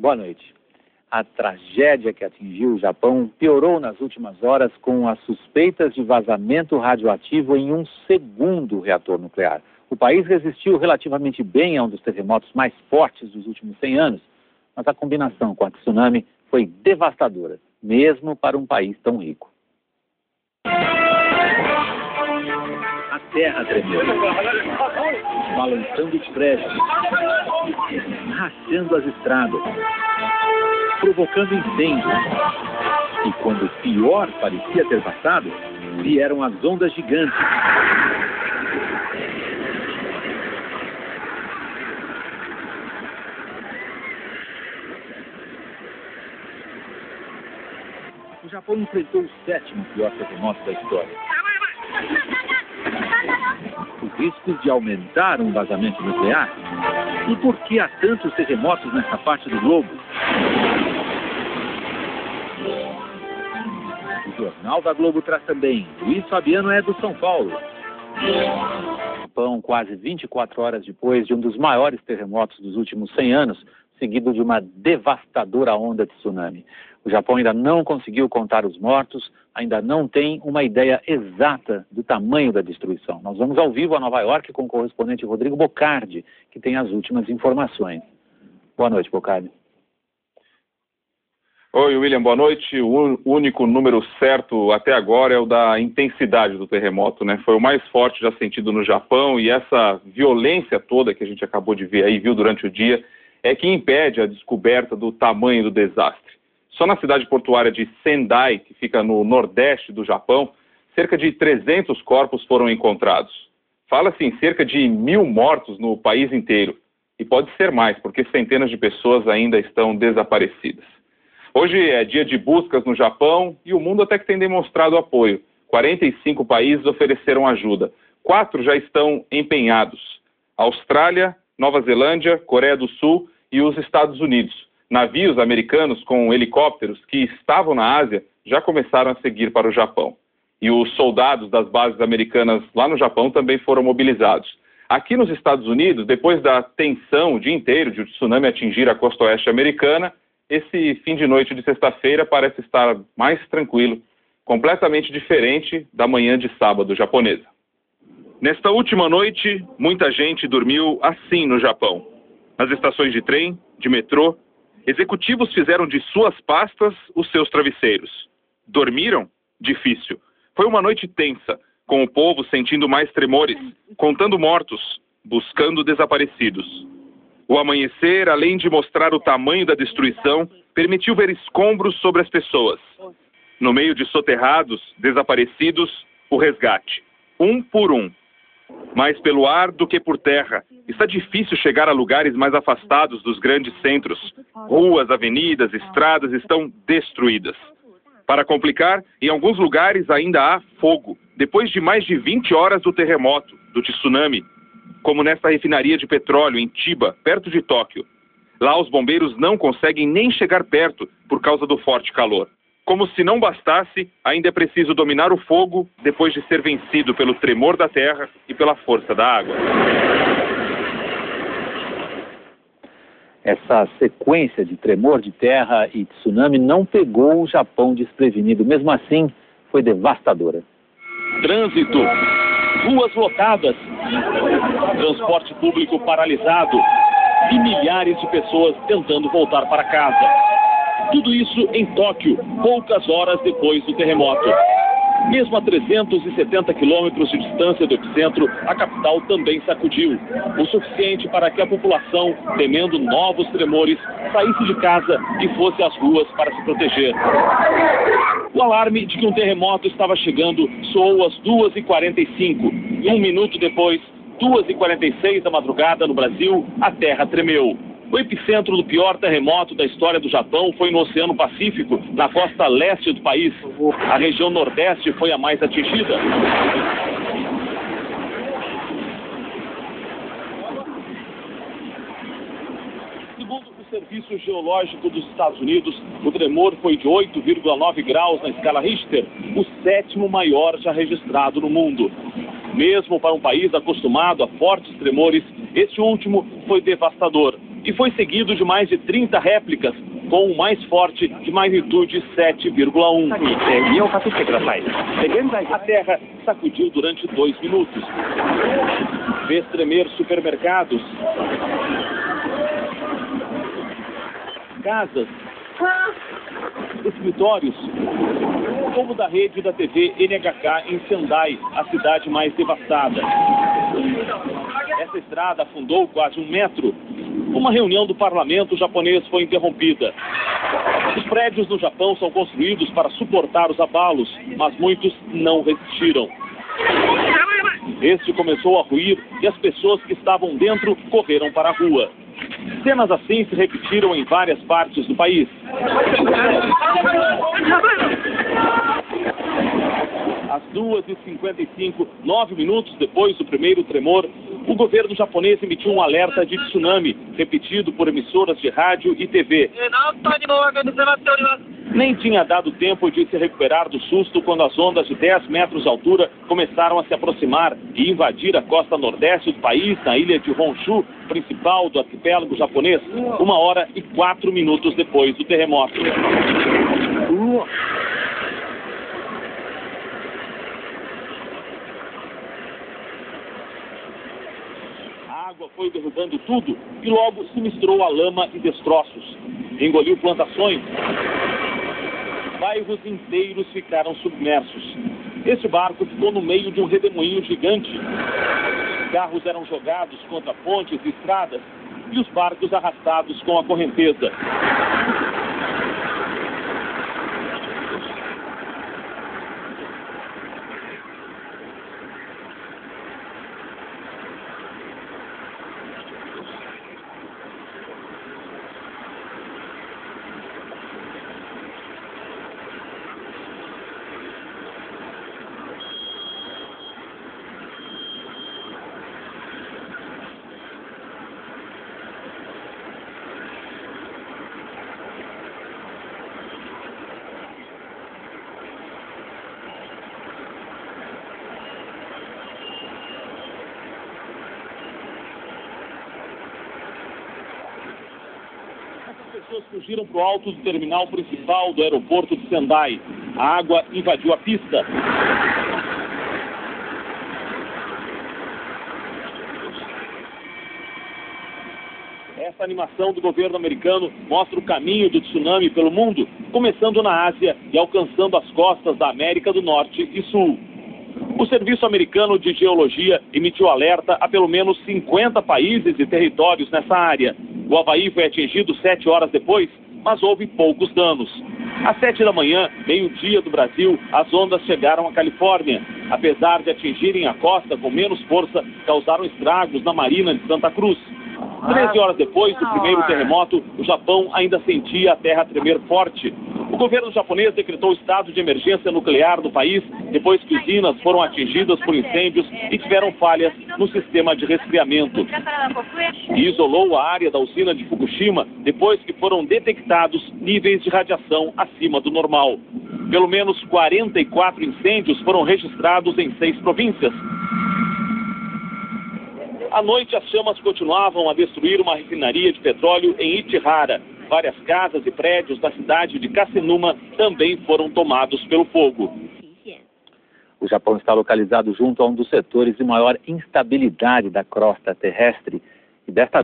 Boa noite. A tragédia que atingiu o Japão piorou nas últimas horas com as suspeitas de vazamento radioativo em um segundo reator nuclear. O país resistiu relativamente bem a um dos terremotos mais fortes dos últimos 100 anos, mas a combinação com a tsunami foi devastadora, mesmo para um país tão rico. A terra tremeu, balançando os prédios, rachando as estradas, provocando incêndios. E quando o pior parecia ter passado, vieram as ondas gigantes. O Japão enfrentou o 7º pior terremoto da história. Os riscos de aumentar um vazamento nuclear? E por que há tantos terremotos nessa parte do globo? O Jornal da Globo traz também. Luiz Fabiano é do São Paulo. Japão, quase 24 horas depois de um dos maiores terremotos dos últimos 100 anos, seguido de uma devastadora onda de tsunami. O Japão ainda não conseguiu contar os mortos, ainda não tem uma ideia exata do tamanho da destruição. Nós vamos ao vivo a Nova York com o correspondente Rodrigo Bocardi, que tem as últimas informações. Boa noite, Bocardi. Oi, William, boa noite. O único número certo até agora é o da intensidade do terremoto, né? Foi o mais forte já sentido no Japão, e essa violência toda que a gente acabou de ver aí, viu durante o dia, é que impede a descoberta do tamanho do desastre. Só na cidade portuária de Sendai, que fica no nordeste do Japão, cerca de 300 corpos foram encontrados. Fala-se em cerca de 1.000 mortos no país inteiro. E pode ser mais, porque centenas de pessoas ainda estão desaparecidas. Hoje é dia de buscas no Japão e o mundo até que tem demonstrado apoio. 45 países ofereceram ajuda. 4 já estão empenhados: Austrália, Nova Zelândia, Coreia do Sul e os Estados Unidos. Navios americanos com helicópteros que estavam na Ásia já começaram a seguir para o Japão. E os soldados das bases americanas lá no Japão também foram mobilizados. Aqui nos Estados Unidos, depois da tensão o dia inteiro de o tsunami atingir a costa oeste americana, esse fim de noite de sexta-feira parece estar mais tranquilo, completamente diferente da manhã de sábado japonesa. Nesta última noite, muita gente dormiu assim no Japão. Nas estações de trem, de metrô, executivos fizeram de suas pastas os seus travesseiros. Dormiram? Difícil. Foi uma noite tensa, com o povo sentindo mais tremores, contando mortos, buscando desaparecidos. O amanhecer, além de mostrar o tamanho da destruição, permitiu ver escombros sobre as pessoas. No meio de soterrados, desaparecidos, o resgate. Um por um. Mais pelo ar do que por terra. Está difícil chegar a lugares mais afastados dos grandes centros. Ruas, avenidas, estradas estão destruídas. Para complicar, em alguns lugares ainda há fogo, depois de mais de 20 horas do terremoto, do tsunami, como nesta refinaria de petróleo em Chiba, perto de Tóquio. Lá os bombeiros não conseguem nem chegar perto por causa do forte calor. Como se não bastasse, ainda é preciso dominar o fogo depois de ser vencido pelo tremor da terra e pela força da água. Essa sequência de tremor de terra e tsunami não pegou o Japão desprevenido. Mesmo assim, foi devastadora. Trânsito, ruas lotadas, transporte público paralisado e milhares de pessoas tentando voltar para casa. Tudo isso em Tóquio, poucas horas depois do terremoto. Mesmo a 370 quilômetros de distância do epicentro, a capital também sacudiu. O suficiente para que a população, temendo novos tremores, saísse de casa e fosse às ruas para se proteger. O alarme de que um terremoto estava chegando soou às 2h45. E um minuto depois, 2h46 da madrugada no Brasil, a terra tremeu. O epicentro do pior terremoto da história do Japão foi no Oceano Pacífico, na costa leste do país. A região nordeste foi a mais atingida. Segundo o Serviço Geológico dos Estados Unidos, o tremor foi de 8,9 graus na escala Richter, o 7º maior já registrado no mundo. Mesmo para um país acostumado a fortes tremores, este último foi devastador. e foi seguido de mais de 30 réplicas, com o mais forte de magnitude 7,1. A terra sacudiu durante 2 minutos. Fez tremer supermercados, casas, escritórios, como da rede da TV NHK em Sendai, a cidade mais devastada. Essa estrada afundou quase 1 metro. Uma reunião do parlamento japonês foi interrompida. Os prédios no Japão são construídos para suportar os abalos, mas muitos não resistiram. Este começou a ruir e as pessoas que estavam dentro correram para a rua. Cenas assim se repetiram em várias partes do país. Às 2h55, 9 minutos depois do primeiro tremor, o governo japonês emitiu um alerta de tsunami, repetido por emissoras de rádio e TV. Nem tinha dado tempo de se recuperar do susto quando as ondas de 10 metros de altura começaram a se aproximar e invadir a costa nordeste do país, na ilha de Honshu, principal do arquipélago japonês, 1h e 4 minutos depois do terremoto. A água foi derrubando tudo e logo se misturou a lama e destroços. Engoliu plantações. Bairros inteiros ficaram submersos. Esse barco ficou no meio de um redemoinho gigante. Carros eram jogados contra pontes e estradas e os barcos arrastados com a correnteza. As pessoas fugiram para o alto do terminal principal do aeroporto de Sendai. A água invadiu a pista. Essa animação do governo americano mostra o caminho do tsunami pelo mundo, começando na Ásia e alcançando as costas da América do Norte e Sul. O Serviço Americano de Geologia emitiu alerta a pelo menos 50 países e territórios nessa área. O Havaí foi atingido 7 horas depois, mas houve poucos danos. Às 7 da manhã, meio-dia do Brasil, as ondas chegaram à Califórnia. Apesar de atingirem a costa com menos força, causaram estragos na marina de Santa Cruz. 13 horas depois do primeiro terremoto, o Japão ainda sentia a terra tremer forte. O governo japonês decretou estado de emergência nuclear no país depois que usinas foram atingidas por incêndios e tiveram falhas no sistema de resfriamento. E isolou a área da usina de Fukushima depois que foram detectados níveis de radiação acima do normal. Pelo menos 44 incêndios foram registrados em 6 províncias. À noite, as chamas continuavam a destruir uma refinaria de petróleo em Ichihara. Várias casas e prédios da cidade de Kasenuma também foram tomados pelo fogo. O Japão está localizado junto a um dos setores de maior instabilidade da crosta terrestre e desta